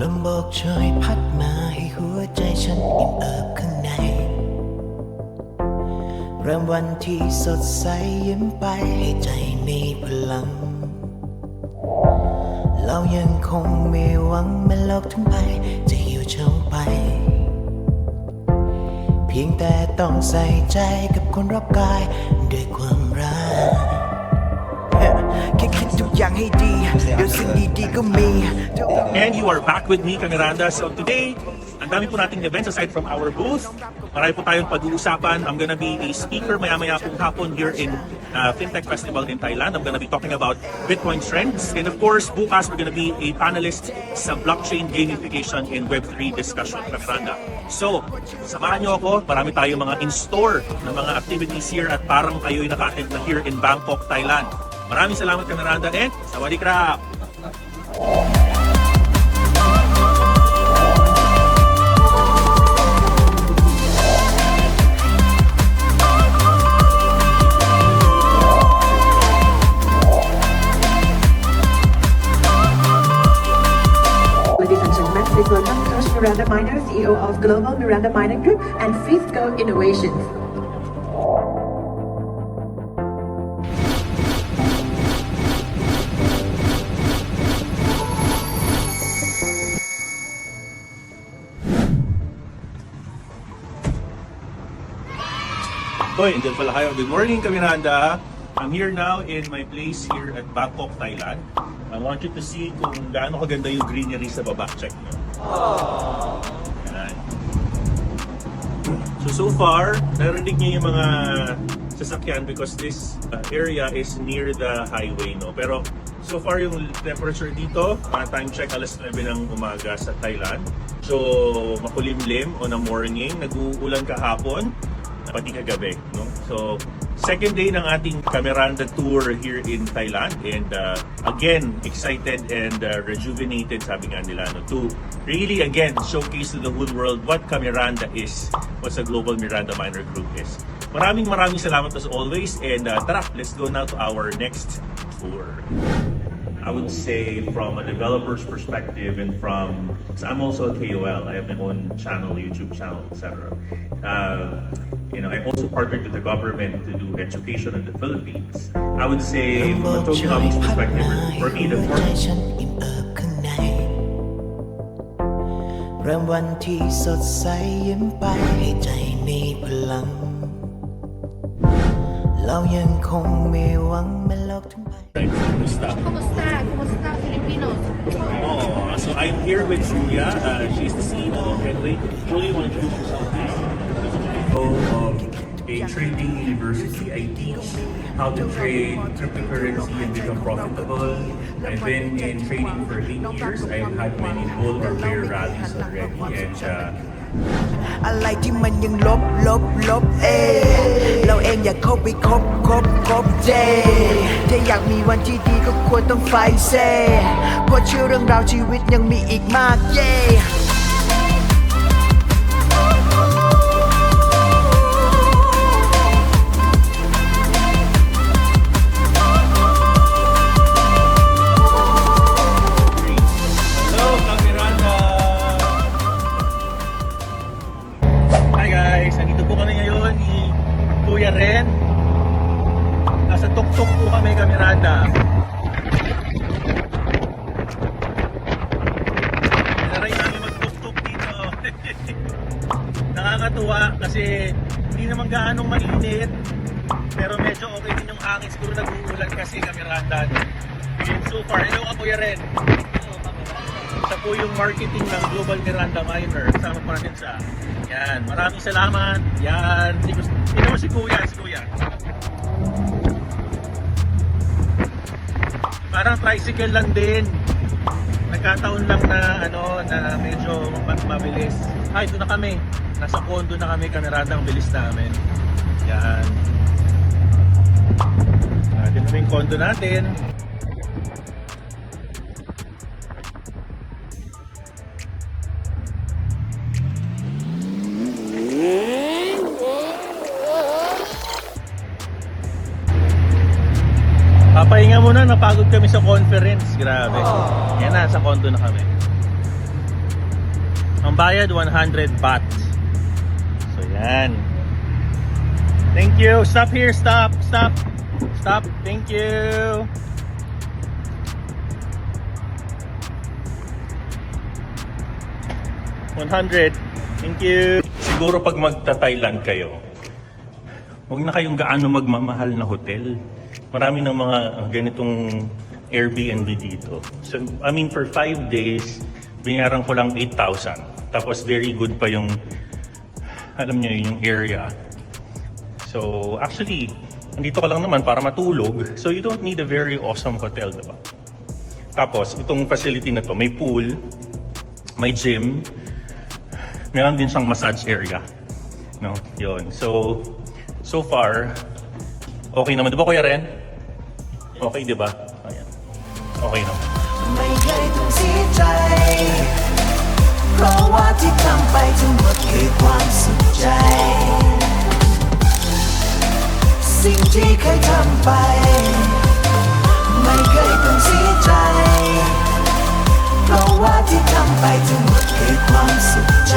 ลมโบกโชยพัดมาให้หัวใจฉันอิ่มเอิบข้างในเริ่มวันที่สดใสยิ้มไปให้ใจมีพลังเรายังคงมีหวังแม้โลกทั้งใบจะหิวโชงไปเพียงแต่ต้องใส่ใจกับคนรอบกายด้วยความรักแค่คิดทุกอย่างให้ดีเดี๋ยวสิ่งดีๆก็มี And you are back with me, Miranda. So today, ang dami po nating events aside from our booth. Marami po tayong pag-uusapan. I'm gonna be a speaker maya-maya pong hapon here in Fintech Festival in Thailand. I'm gonna be talking about Bitcoin trends. And of course, bukas we're gonna be a panelist sa blockchain gamification and Web3 discussion, Miranda. So, samahan niyo ako. Marami tayong mga in-store na mga activities here at parang kayo'y naka-attend na here in Bangkok, Thailand. Maraming salamat kay Miranda and sawadee krap! Ladies and gentlemen, please welcome Coach Miranda Miner, CEO of Global Miranda Miner Group and Fifth Go Innovations. Hoy, andyan pala kayo. Good morning, Miranda. I'm here now in my place here at Bangkok, Thailand. I want you to see kung gaano kaganda yung greenery sa baba. Check nyo. Yan. So far, narinig nyo yung mga sasakyan because this area is near the highway, no? Pero so far yung temperature dito, time check alas 9 ng umaga sa Thailand. So makulimlim on a morning, nag-uulan kahapon, pati kagabi, no? So second day ng ating Miranda tour here in Thailand and again excited and rejuvenated, sabi nga nila, no, to really again showcase to the whole world what Miranda is, what the Global Miranda Miner Group is. Maraming salamat as always and tara, let's go now to our next tour. I would say from a developer's perspective and from, because I'm also a KOL, I have my own channel, YouTube channel, etc. I also partnered with the government to do education in the Philippines. I would say from a tokenomics perspective, for me, the first เริ่มวันที่สดใสยิ้มไปให้ใจมีพลังเรายังคงมีหวังแม้โลกทั้งใบ Kumusta, Pilipino? Oh, so I'm here with Julia. She's the CEO of Headway. Julia, want to introduce yourself, please? Of a trading university. I teach how to trade cryptocurrency and become profitable. I've been in trading for 8 years. I've had many bull or bear rallies already, and อะไรที่มันยังลบเราเองอยากเข้าไปคบเจถ้าอยากมีวันที่ดีก็ควรต้องไฟเซเพราะเชื่อเรื่องราวชีวิตยังมีอีกมากเย่tuk-tuk po kami, Miranda. Tinaray namin mag-tuk-tuk dito. Nakakatuwa kasi hindi naman gaanong mainit, pero medyo okay din yung hangin. Siguro nag-uulan kasi, Miranda. And so far, hello ka, Kuya Ren. Siya po yung marketing ng Global Miranda Miner. Kasama po natin siya. Yan, maraming salamat. Yan, hindi naman si Kuya. Parang tricycle lang din. Nagkataon lang na na medyo mabilis. Ito na kami. Nasa condo na kami, Miranda, ang bilis namin. Yan. Natin namin yung condo natin. Papahinga muna, napagod kami sa conference. Grabe. Yan na, sa condo na kami. Ang bayad 100 baht. So yan. Thank you. Stop here. Stop. Stop. Stop. Thank you. $100. Thank you. Siguro pag magta-Thailand kayo, huwag na kayong gaano magmamahal na hotel. Marami ng mga ganitong Airbnb dito. So, I mean, for 5 days, binayaran ko lang 8,000. Tapos very good pa yung, alam niyo, yung area. So, actually, nandito ka lang naman para matulog. So, you don't need a very awesome hotel, diba? Tapos, itong facility na to, may pool, may gym, meron din siyang massage area. No? Yun. So far, okay naman. Diba, Kuya Ren? Okay, diba? Ayan. Okay naman. ไม่เคยต้องเสียใจเพราะว่าที่ทำไปทั้งหมดคือความสุขใจสิ่งที่เคยทำไปไม่เคยต้องเสียใจเพราะว่าที่ทำไปทั้งหมดคือความสุขใจ